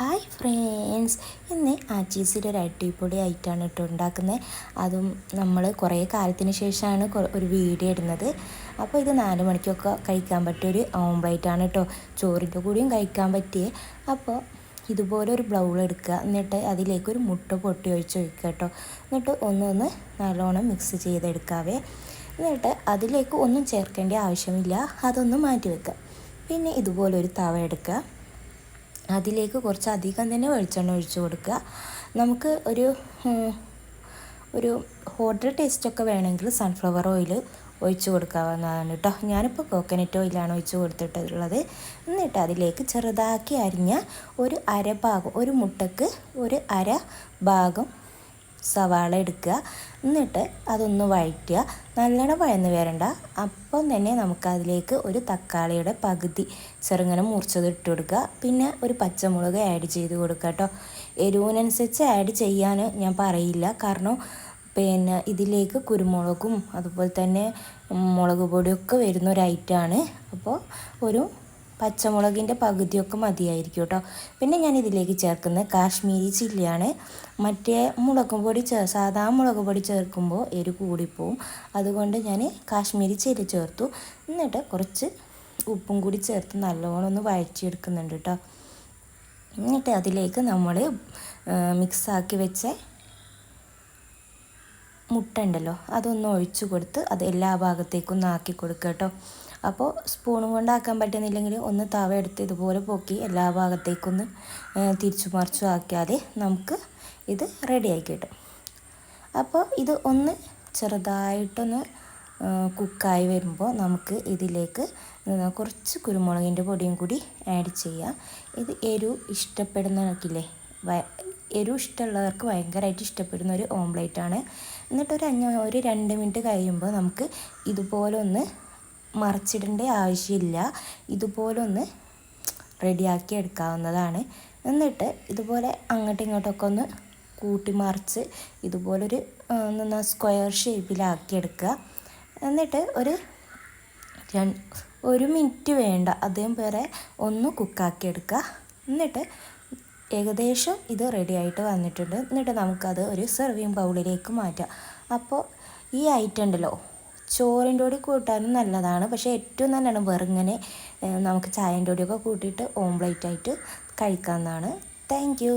Hi friends, ഇന്ന് ആച്ചീസിൽ ഒരു അടിപൊളി ആയിട്ടാണ് കേട്ടോ ഉണ്ടാക്കുന്നത്. അതും നമ്മൾ കുറേ കാലത്തിന് ശേഷമാണ് ഒരു വീഡിയോ ഇടുന്നത്. അപ്പോൾ ഇത് 4 മണിക്കൊക്കെ കഴിക്കാൻ പറ്റിയൊരു ഓംപ്ലേറ്റാണ് കേട്ടോ. ചോറിൻ്റെ കൂടിയും കഴിക്കാൻ പറ്റിയ. അപ്പോൾ ഇതുപോലെ ഒരു ബ്ലൗൾ എടുക്കുക, എന്നിട്ട് അതിലേക്ക് ഒരു മുട്ട പൊട്ടി ഒഴിക്കുക കേട്ടോ. എന്നിട്ട് ഒന്ന് നല്ലോണം മിക്സ് ചെയ്തെടുക്കാവേ. എന്നിട്ട് അതിലേക്ക് ഒന്നും ചേർക്കേണ്ട ആവശ്യമില്ല, അതൊന്ന് മാറ്റി വെക്കുക. പിന്നെ ഇതുപോലെ ഒരു തവ എടുക്കുക, അതിലേക്ക് കുറച്ച് അധികം തന്നെ വെളിച്ചെണ്ണ ഒഴിച്ച് കൊടുക്കുക. നമുക്ക് ഒരു ഹോട്ടൽ ടേസ്റ്റൊക്കെ വേണമെങ്കിൽ സൺഫ്ലവർ ഓയിൽ ഒഴിച്ച് കൊടുക്കാവുന്നതാണ് കേട്ടോ. ഞാനിപ്പോൾ കോക്കനട്ട് ഓയിലാണ് ഒഴിച്ച് കൊടുത്തിട്ടുള്ളത്. എന്നിട്ട് അതിലേക്ക് ചെറുതാക്കി അരിഞ്ഞ ഒരു മുട്ടക്ക് ഒരു അര ഭാഗം സവാള എടുക്കുക. എന്നിട്ട് അതൊന്ന് വഴറ്റുക, നല്ലോണം വഴന്ന് വരണ്ട. അപ്പം തന്നെ നമുക്കതിലേക്ക് ഒരു തക്കാളിയുടെ പകുതി ചെറുങ്ങനെ മുറിച്ചത് ഇട്ട് കൊടുക്കുക. പിന്നെ ഒരു പച്ചമുളക് ആഡ് ചെയ്ത് കൊടുക്കുക കേട്ടോ. എരിവിനനുസരിച്ച് ആഡ് ചെയ്യാൻ ഞാൻ പറയില്ല, കാരണം പിന്നെ ഇതിലേക്ക് കുരുമുളകും അതുപോലെ തന്നെ മുളക് പൊടിയൊക്കെ വരുന്ന ഒരു ഐറ്റമാണ്. അപ്പോൾ ഒരു പച്ചമുളകിൻ്റെ പകുതിയൊക്കെ മതിയായിരിക്കും കേട്ടോ. പിന്നെ ഞാൻ ഇതിലേക്ക് ചേർക്കുന്നത് കാശ്മീരി ചില്ലിയാണ്. മറ്റേ സാധാ മുളക് പൊടി ചേർക്കുമ്പോൾ എരി കൂടിപ്പോവും, അതുകൊണ്ട് ഞാൻ കാശ്മീരി ചില്ലി ചേർത്തു. എന്നിട്ട് കുറച്ച് ഉപ്പും കൂടി ചേർത്ത് നല്ലോണം ഒന്ന് വഴറ്റിയെടുക്കുന്നുണ്ട് കേട്ടോ. എന്നിട്ട് അതിലേക്ക് നമ്മൾ മിക്സാക്കി വെച്ച മുട്ട ഉണ്ടല്ലോ, അതൊന്ന് ഒഴിച്ചു കൊടുത്ത് അത് എല്ലാ ഭാഗത്തേക്കും ഒന്ന് ആക്കി കൊടുക്കുക കേട്ടോ. അപ്പോൾ സ്പൂണും കൊണ്ടാക്കാൻ പറ്റുന്നില്ലെങ്കിൽ ഒന്ന് തവ എടുത്ത് ഇതുപോലെ പൊക്കി എല്ലാ ഭാഗത്തേക്കൊന്ന് തിരിച്ചു മറിച്ചു ആക്കിയാൽ നമുക്ക് ഇത് റെഡിയാക്കി കിട്ടും. അപ്പോൾ ഇത് ഒന്ന് ചെറുതായിട്ടൊന്ന് കുക്കായി വരുമ്പോൾ നമുക്ക് ഇതിലേക്ക് കുറച്ച് കുരുമുളകിൻ്റെ പൊടിയും കൂടി ആഡ് ചെയ്യാം. ഇത് ഇഷ്ടപ്പെടുന്നവർക്കില്ലേ, ഇഷ്ടമുള്ളവർക്ക് ഭയങ്കരമായിട്ട് ഇഷ്ടപ്പെടുന്ന ഒരു ഓംപ്ലേറ്റാണ്. എന്നിട്ട് ഒരു 2 മിനിറ്റ് കഴിയുമ്പോൾ നമുക്ക് ഇതുപോലെ ഒന്ന് മറിച്ചിടേണ്ട ആവശ്യമില്ല, ഇതുപോലെ ഒന്ന് റെഡിയാക്കി എടുക്കാവുന്നതാണ്. എന്നിട്ട് ഇതുപോലെ അങ്ങോട്ടും ഇങ്ങോട്ടൊക്കെ ഒന്ന് കൂട്ടി മറിച്ച് ഇതുപോലൊരു സ്ക്വയർ ഷേപ്പിലാക്കിയെടുക്കുക. എന്നിട്ട് ഒരു മിനിറ്റ് വേണ്ട, അതേപോലെ ഒന്ന് കുക്കാക്കിയെടുക്കുക. എന്നിട്ട് ഏകദേശം ഇത് റെഡി ആയിട്ട് വന്നിട്ടുണ്ട്. എന്നിട്ട് നമുക്കത് ഒരു സെർവിങ് ബൗളിലേക്ക് മാറ്റാം. അപ്പോൾ ഈ ഐറ്റം ഉണ്ടല്ലോ, ചോറിൻ്റെ കൂടി കൂട്ടാനും നല്ലതാണ്, പക്ഷേ ഏറ്റവും നല്ലതാണ് വെറുങ്ങനെ നമുക്ക് ചായൻ്റെ കൂടിയൊക്കെ കൂട്ടിയിട്ട് ഓംപ്ലേറ്റ് ആയിട്ട് കഴിക്കാവുന്നതാണ്. Thank you.